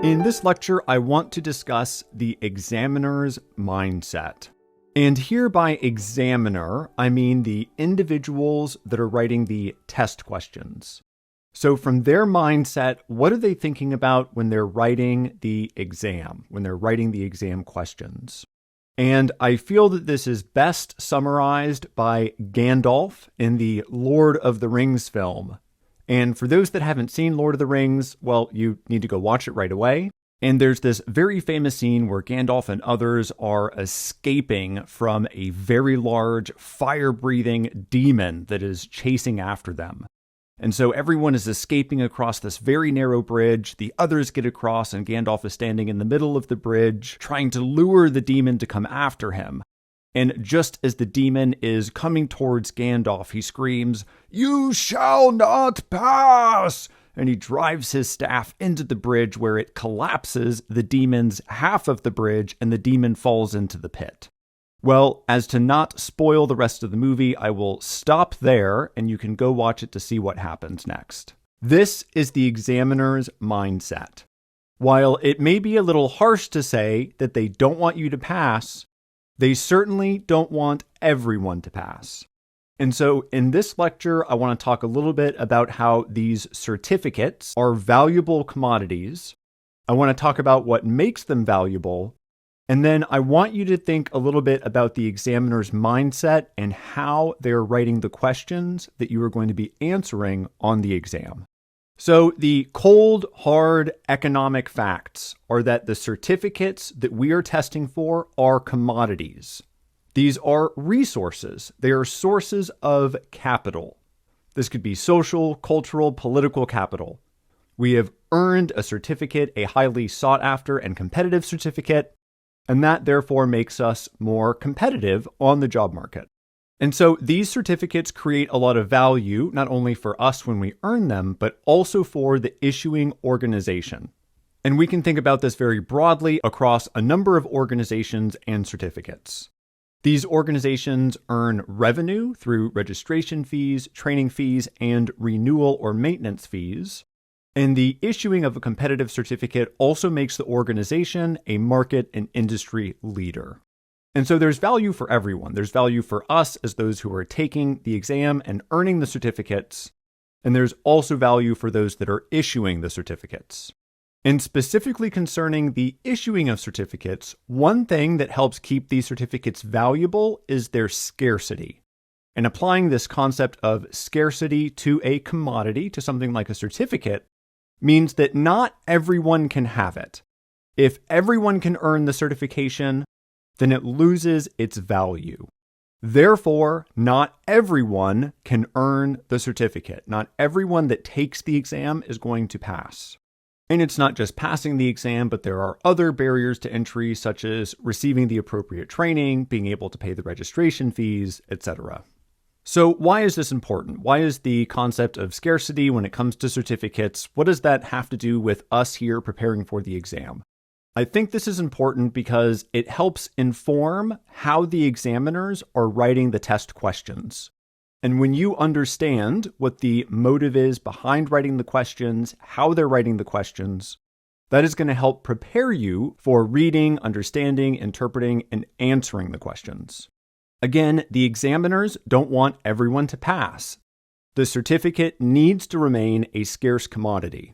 In this lecture, I want to discuss the examiner's mindset. And here by examiner, I mean the individuals that are writing the test questions. So from their mindset, what are they thinking about when they're writing the exam, when they're writing the exam questions? And I feel that this is best summarized by Gandalf in the Lord of the Rings film. And for those that haven't seen Lord of the Rings, well, you need to go watch it right away. And there's this very famous scene where Gandalf and others are escaping from a very large fire-breathing demon that is chasing after them. And so everyone is escaping across this very narrow bridge. The others get across, and Gandalf is standing in the middle of the bridge, trying to lure the demon to come after him. And just as the demon is coming towards Gandalf, he screams, "You shall not pass!" And he drives his staff into the bridge where it collapses the demon's half of the bridge and the demon falls into the pit. Well, as to not spoil the rest of the movie, I will stop there and you can go watch it to see what happens next. This is the examiner's mindset. While it may be a little harsh to say that they don't want you to pass, they certainly don't want everyone to pass. And so in this lecture, I want to talk a little bit about how these certificates are valuable commodities. I want to talk about what makes them valuable. And then I want you to think a little bit about the examiner's mindset and how they're writing the questions that you are going to be answering on the exam. So the cold, hard economic facts are that the certificates that we are testing for are commodities. These are resources. They are sources of capital. This could be social, cultural, political capital. We have earned a certificate, a highly sought after and competitive certificate, and that therefore makes us more competitive on the job market. And so these certificates create a lot of value, not only for us when we earn them, but also for the issuing organization. And we can think about this very broadly across a number of organizations and certificates. These organizations earn revenue through registration fees, training fees, and renewal or maintenance fees. And the issuing of a competitive certificate also makes the organization a market and industry leader. And so there's value for everyone. There's value for us as those who are taking the exam and earning the certificates. And there's also value for those that are issuing the certificates. And specifically concerning the issuing of certificates, one thing that helps keep these certificates valuable is their scarcity. And applying this concept of scarcity to a commodity, to something like a certificate, means that not everyone can have it. If everyone can earn the certification, then it loses its value. Therefore, not everyone can earn the certificate. Not everyone that takes the exam is going to pass. And it's not just passing the exam, but there are other barriers to entry, such as receiving the appropriate training, being able to pay the registration fees, etc. So why is this important? Why is the concept of scarcity when it comes to certificates, what does that have to do with us here preparing for the exam? I think this is important because it helps inform how the examiners are writing the test questions. And when you understand what the motive is behind writing the questions, how they're writing the questions, that is going to help prepare you for reading, understanding, interpreting, and answering the questions. Again, the examiners don't want everyone to pass. The certificate needs to remain a scarce commodity.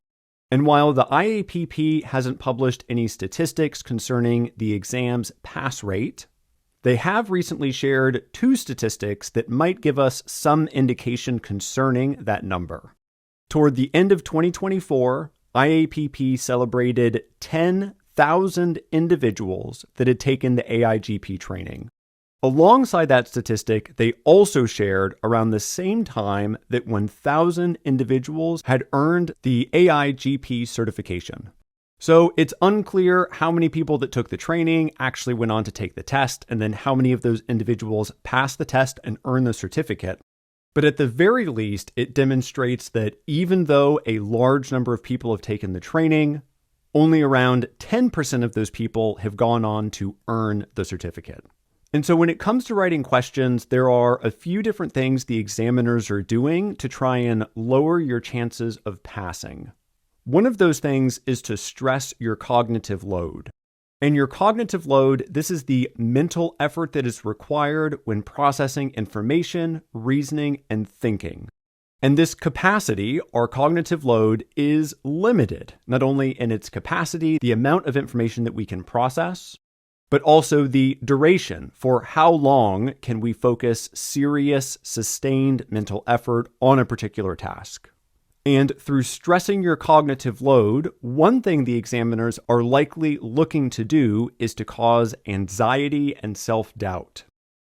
And while the IAPP hasn't published any statistics concerning the exam's pass rate, they have recently shared 2 statistics that might give us some indication concerning that number. Toward the end of 2024, IAPP celebrated 10,000 individuals that had taken the AIGP training. Alongside that statistic, they also shared around the same time that 1,000 individuals had earned the AIGP certification. So it's unclear how many people that took the training actually went on to take the test, and then how many of those individuals passed the test and earned the certificate. But at the very least, it demonstrates that even though a large number of people have taken the training, only around 10% of those people have gone on to earn the certificate. And so when it comes to writing questions, there are a few different things the examiners are doing to try and lower your chances of passing. One of those things is to stress your cognitive load. And your cognitive load, this is the mental effort that is required when processing information, reasoning, and thinking. And this capacity, our cognitive load, is limited, not only in its capacity, the amount of information that we can process, but also the duration for how long can we focus serious, sustained mental effort on a particular task. And through stressing your cognitive load, one thing the examiners are likely looking to do is to cause anxiety and self-doubt.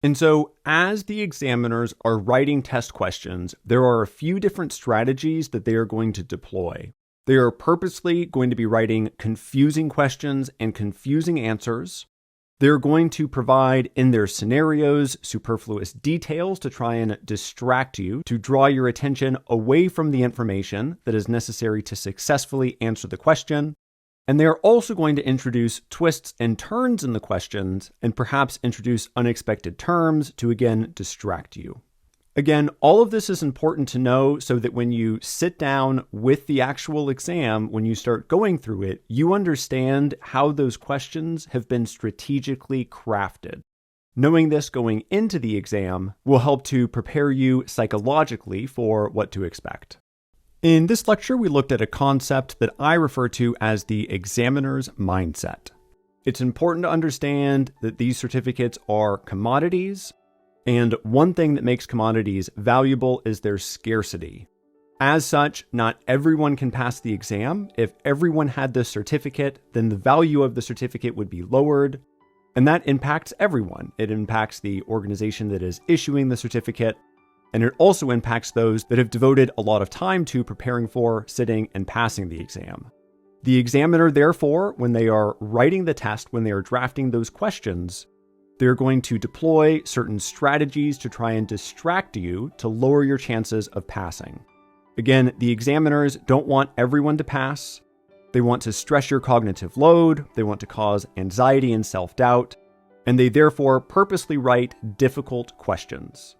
And so, as the examiners are writing test questions, there are a few different strategies that they are going to deploy. They are purposely going to be writing confusing questions and confusing answers. They're going to provide in their scenarios superfluous details to try and distract you, to draw your attention away from the information that is necessary to successfully answer the question. And they are also going to introduce twists and turns in the questions and perhaps introduce unexpected terms to again distract you. Again, all of this is important to know so that when you sit down with the actual exam, when you start going through it, you understand how those questions have been strategically crafted. Knowing this going into the exam will help to prepare you psychologically for what to expect. In this lecture, we looked at a concept that I refer to as the examiner's mindset. It's important to understand that these certificates are commodities. And one thing that makes commodities valuable is their scarcity. As such, not everyone can pass the exam. If everyone had this certificate, then the value of the certificate would be lowered. And that impacts everyone. It impacts the organization that is issuing the certificate. And it also impacts those that have devoted a lot of time to preparing for, sitting, and passing the exam. The examiner, therefore, when they are writing the test, when they are drafting those questions, they're going to deploy certain strategies to try and distract you to lower your chances of passing. Again, the examiners don't want everyone to pass. They want to stress your cognitive load. They want to cause anxiety and self-doubt. And they therefore purposely write difficult questions.